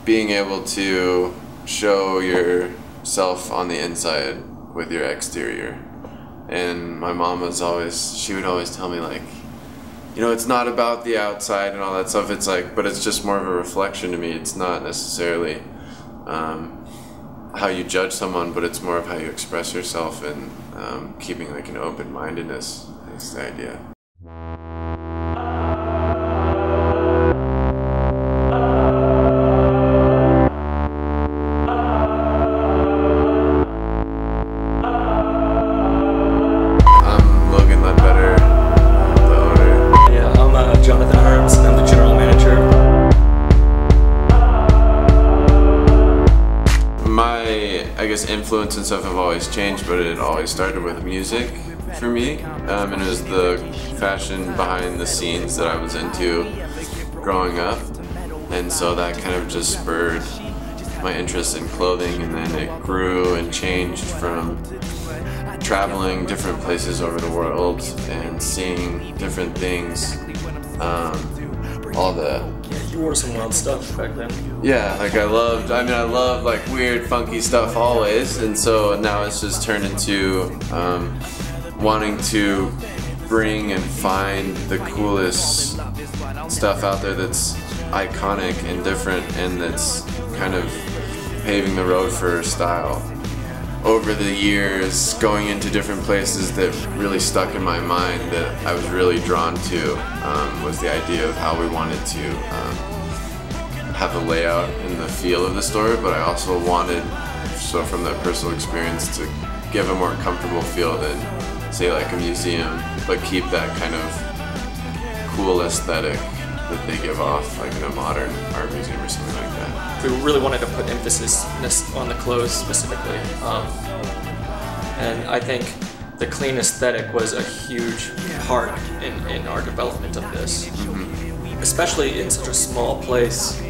being able to show yourself on the inside with your exterior. And my mom was always, she would always tell me, like, you know, it's not about the outside and all that stuff. It's like, but it's just more of a reflection to me. It's not necessarily how you judge someone, but it's more of how you express yourself, and keeping like an open-mindedness is the idea. I'm Logan, the owner. Yeah, I'm Johnnathan, and I'm the general manager. I guess influence and stuff have always changed, but it always started with music for me, and it was the fashion behind the scenes that I was into growing up, and so that kind of just spurred my interest in clothing, and then it grew and changed from traveling different places over the world and seeing different things, all the... You wore some wild stuff back then. Yeah, like I loved like weird, funky stuff always, and so now it's just turned into wanting to bring and find the coolest stuff out there that's iconic and different, and that's kind of paving the road for style. Over the years, going into different places that really stuck in my mind that I was really drawn to was the idea of how we wanted to have the layout and the feel of the store, but I also wanted, so from that personal experience, to give a more comfortable feel than, say, like a museum, but keep that kind of cool aesthetic that they give off, like in a modern art museum or something like that. We really wanted to put emphasis on the clothes specifically, and I think the clean aesthetic was a huge part in our development of this. Especially in such a small place,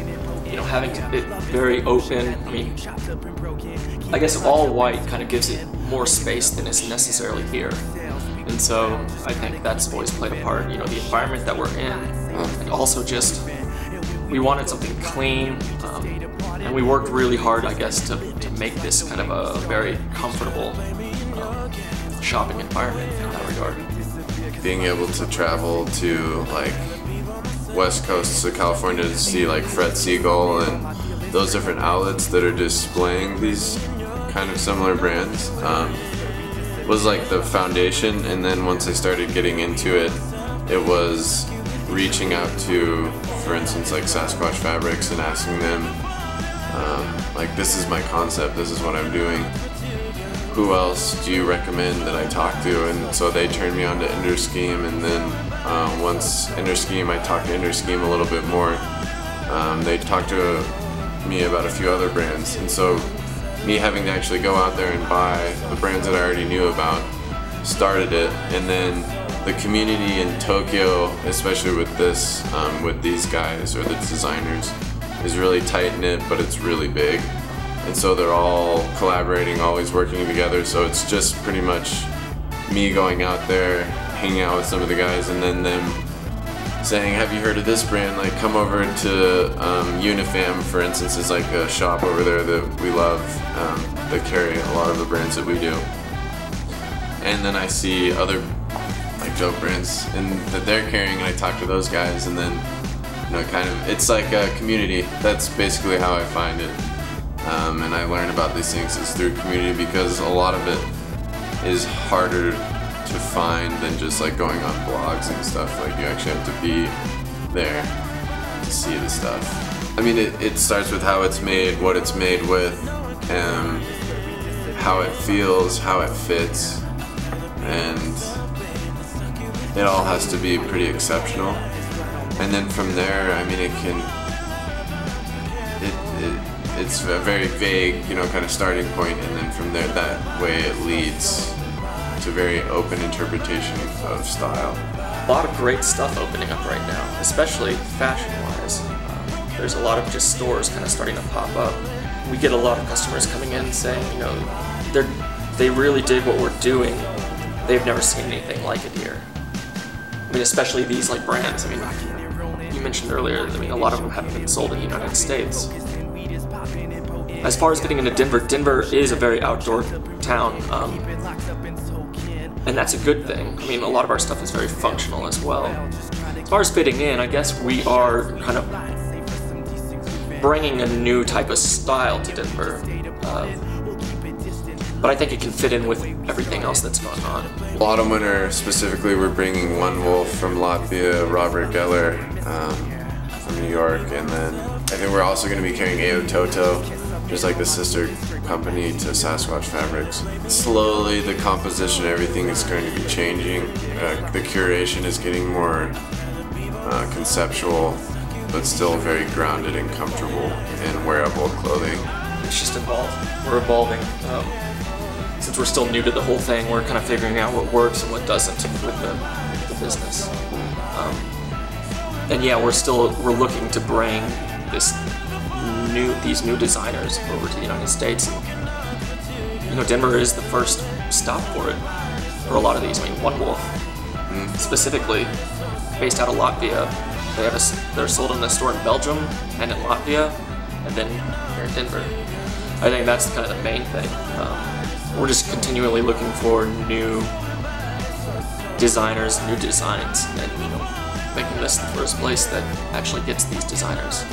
you know, having it very open. I mean, I guess all white kind of gives it more space than is necessarily here. And so I think that's always played a part, you know, the environment that we're in, and also just, we wanted something clean, and we worked really hard, I guess, to make this kind of a very comfortable shopping environment in that regard. Being able to travel to like west coast of California to see like Fred Segal and those different outlets that are displaying these kind of similar brands was like the foundation, and then once I started getting into it, it was reaching out to, for instance, like Sasquatch Fabrics and asking them, like, this is my concept, this is what I'm doing, who else do you recommend that I talk to? And so they turned me on to Enderscheme, and then once Enderscheme, I talked to Enderscheme a little bit more. They talked to me about a few other brands, and so me having to actually go out there and buy the brands that I already knew about started it. And then the community in Tokyo, especially with this, with these guys or the designers, is really tight-knit, but it's really big. And so they're all collaborating, always working together, so it's just pretty much me going out there, hanging out with some of the guys, and then them saying, have you heard of this brand? Like, come over to Unifam, for instance, is like a shop over there that we love, that carry a lot of the brands that we do. And then I see other like dope brands and that they're carrying, and I talk to those guys, and then, you know, kind of, it's like a community. That's basically how I find it. And I learn about these things is through community, because a lot of it is harder to find than just like going on blogs and stuff. Like, you actually have to be there to see the stuff. I mean, it starts with how it's made, what it's made with, how it feels, how it fits, and it all has to be pretty exceptional. And then from there, I mean, it's a very vague, you know, kind of starting point, and then from there, that way it leads to very open interpretation of style. A lot of great stuff opening up right now, especially fashion-wise. There's a lot of just stores kind of starting to pop up. We get a lot of customers coming in saying, you know, they really dig what we're doing. They've never seen anything like it here. I mean, especially these like brands. I mean, you mentioned earlier, I mean, a lot of them haven't been sold in the United States. As far as fitting into Denver, Denver is a very outdoor town, and that's a good thing. I mean, a lot of our stuff is very functional as well. As far as fitting in, I guess we are kind of bringing a new type of style to Denver, but I think it can fit in with everything else that's going on. Autumn Winter specifically, we're bringing One Wolf from Latvia, Robert Geller from New York, and then I think we're also going to be carrying Ao Toto, just like the sister company to Sasquatch Fabrics. Slowly, the composition, everything is going to be changing. The curation is getting more conceptual, but still very grounded and comfortable and wearable clothing. It's just evolved. We're evolving. Since we're still new to the whole thing, we're kind of figuring out what works and what doesn't with the business. And yeah, we're looking to bring these new designers over to the United States. And, you know, Denver is the first stop for it for a lot of these. I mean, One Wolf specifically, based out of Latvia. They're sold in a store in Belgium and in Latvia, and then here in Denver. I think that's kind of the main thing. We're just continually looking for new designers, new designs, and making this the first place that actually gets these designers.